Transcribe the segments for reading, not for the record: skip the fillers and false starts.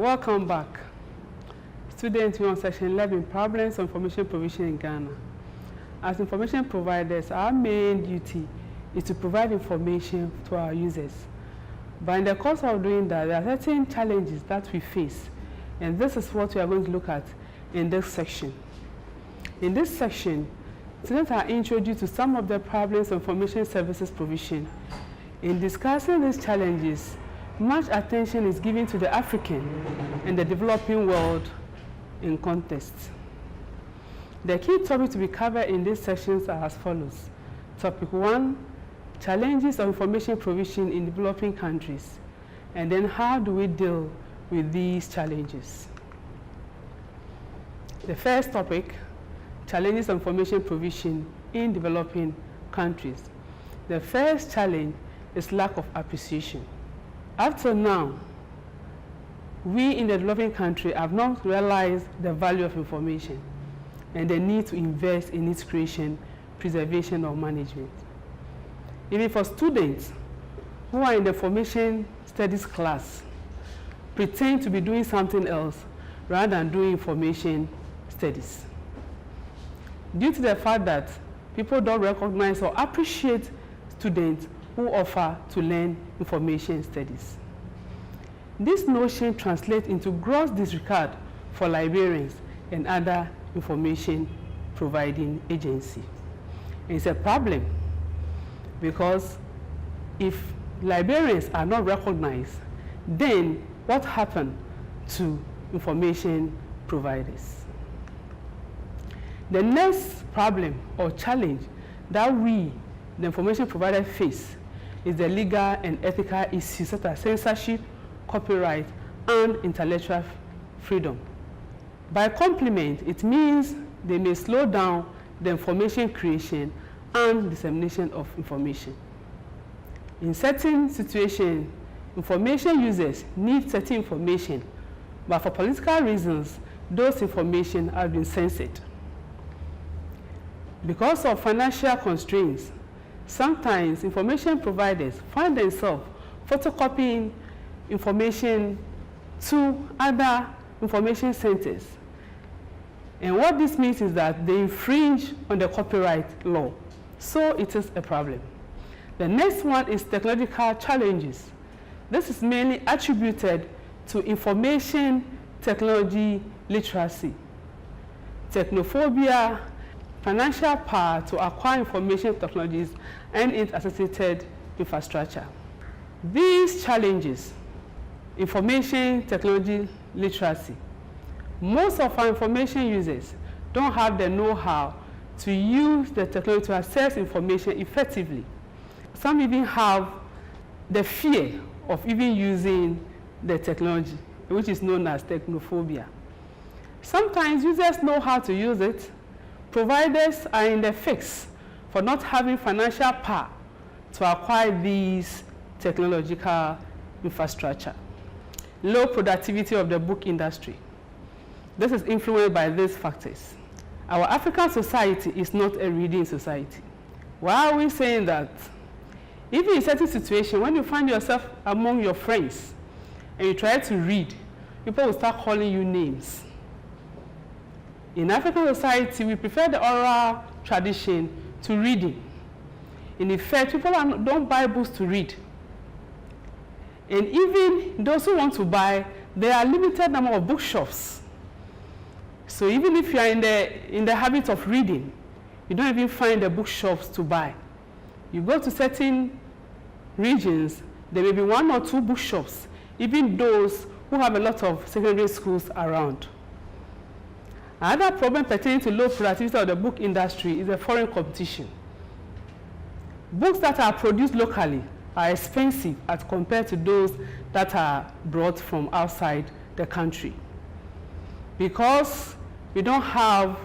Welcome back. Students, we're on section 11, Problems of Information Provision in Ghana. As information providers, our main duty is to provide information to our users. But in the course of doing that, there are certain challenges that we face, and this is what we are going to look at in this section. In this section, students are introduced to some of the problems of information services provision. In discussing these challenges, much attention is given to the African and the developing world in context. The key topics to be covered in these sections are as follows. Topic 1, challenges of information provision in developing countries, and then how do we deal with these challenges. The first topic, challenges of information provision in developing countries. The first challenge is lack of appreciation. Up till now, we in the developing country have not realized the value of information and the need to invest in its creation, preservation, or management. Even for students who are in the information studies class, pretend to be doing something else rather than doing information studies. Due to the fact that people don't recognize or appreciate students who offer to learn information studies. This notion translates into gross disregard for librarians and other information providing agencies. It's a problem because if librarians are not recognized, then what happens to information providers? The next problem or challenge that we, the information provider, face is the legal and ethical issues such as censorship, copyright, and intellectual freedom. By complement, it means they may slow down the information creation and dissemination of information. In certain situations, information users need certain information, but for political reasons, those information have been censored. Because of financial constraints, sometimes information providers find themselves photocopying information to other information centers. And what this means is that they infringe on the copyright law. So it is a problem. The next one is technological challenges. This is mainly attributed to information technology literacy, technophobia, financial power to acquire information technologies, and its associated infrastructure. These challenges, information technology literacy, most of our information users don't have the know-how to use the technology to access information effectively. Some even have the fear of even using the technology, which is known as technophobia. Sometimes users know how to use it. Providers are in the fix for not having financial power to acquire these technological infrastructure. Low productivity of the book industry. This is influenced by these factors. Our African society is not a reading society. Why are we saying that? Even in certain situations, when you find yourself among your friends and you try to read, people will start calling you names. In African society, we prefer the oral tradition to reading. In effect, people don't buy books to read. And even those who want to buy, there are limited number of bookshops. So even if you are in the habit of reading, you don't even find the bookshops to buy. You go to certain regions, there may be 1 or 2 bookshops, even those who have a lot of secondary schools around. Another problem pertaining to low productivity of the book industry is the foreign competition. Books that are produced locally are expensive as compared to those that are brought from outside the country. Because we don't have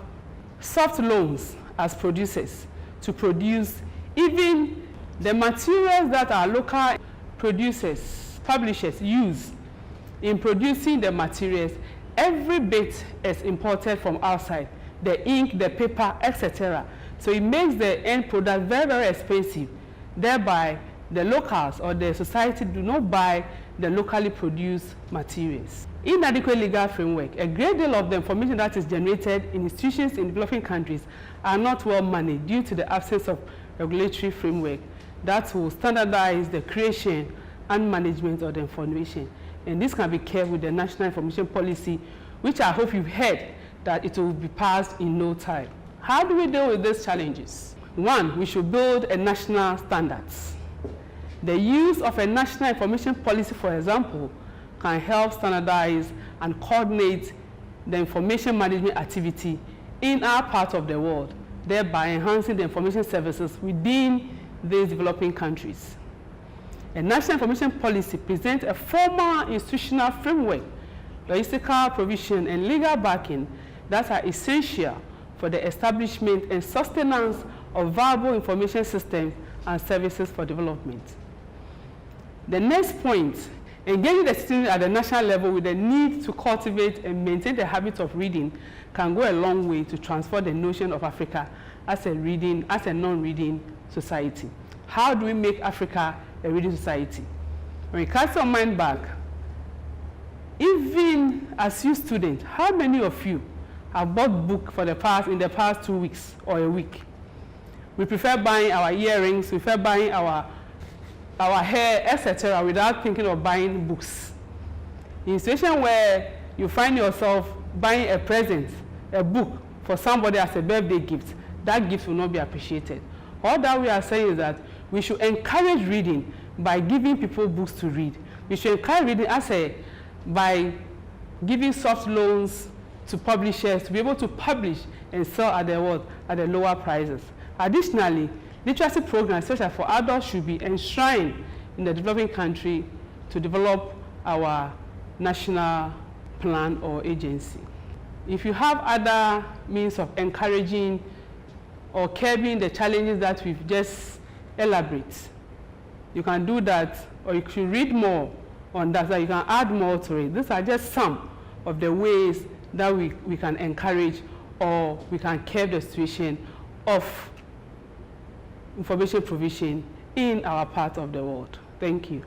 soft loans as producers to produce even the materials that our local producers, publishers use in producing the materials. Every bit is imported from outside, the ink, the paper, etc. So it makes the end product very, very expensive. Thereby, the locals or the society do not buy the locally produced materials. inadequate legal framework. A great deal of the information that is generated in institutions in developing countries are not well managed due to the absence of regulatory framework that will standardize the creation and management of the information. And this can be kept with the National Information Policy, which I hope you've heard that it will be passed in no time. How do we deal with these challenges? One, we should build a national standards. The use of a national information policy, for example, can help standardize and coordinate the information management activity in our part of the world, thereby enhancing the information services within these developing countries. A national information policy presents a formal institutional framework, logistical provision, and legal backing that are essential for the establishment and sustenance of viable information systems and services for development. The next point, engaging the students at the national level with the need to cultivate and maintain the habit of reading can go a long way to transfer the notion of Africa as a non-reading society. How do we make Africa a reading society? When we cast our mind back, even as you students, how many of you have bought book in the past 2 weeks or a week? We prefer buying our earrings, we prefer buying our hair, etc., without thinking of buying books. In a situation where you find yourself buying a present, a book, for somebody as a birthday gift, that gift will not be appreciated. All that we are saying is that we should encourage reading by giving people books to read. We should encourage reading by giving soft loans to publishers to be able to publish and sell at the lower prices. Additionally, literacy programs such as for adults should be enshrined in the developing country to develop our national plan or agency. If you have other means of encouraging or curbing the challenges that we've just elaborated, you can do that, or you should read more on that, so you can add more to it. These are just some of the ways that we can encourage or we can curb the situation of information provision in our part of the world. Thank you.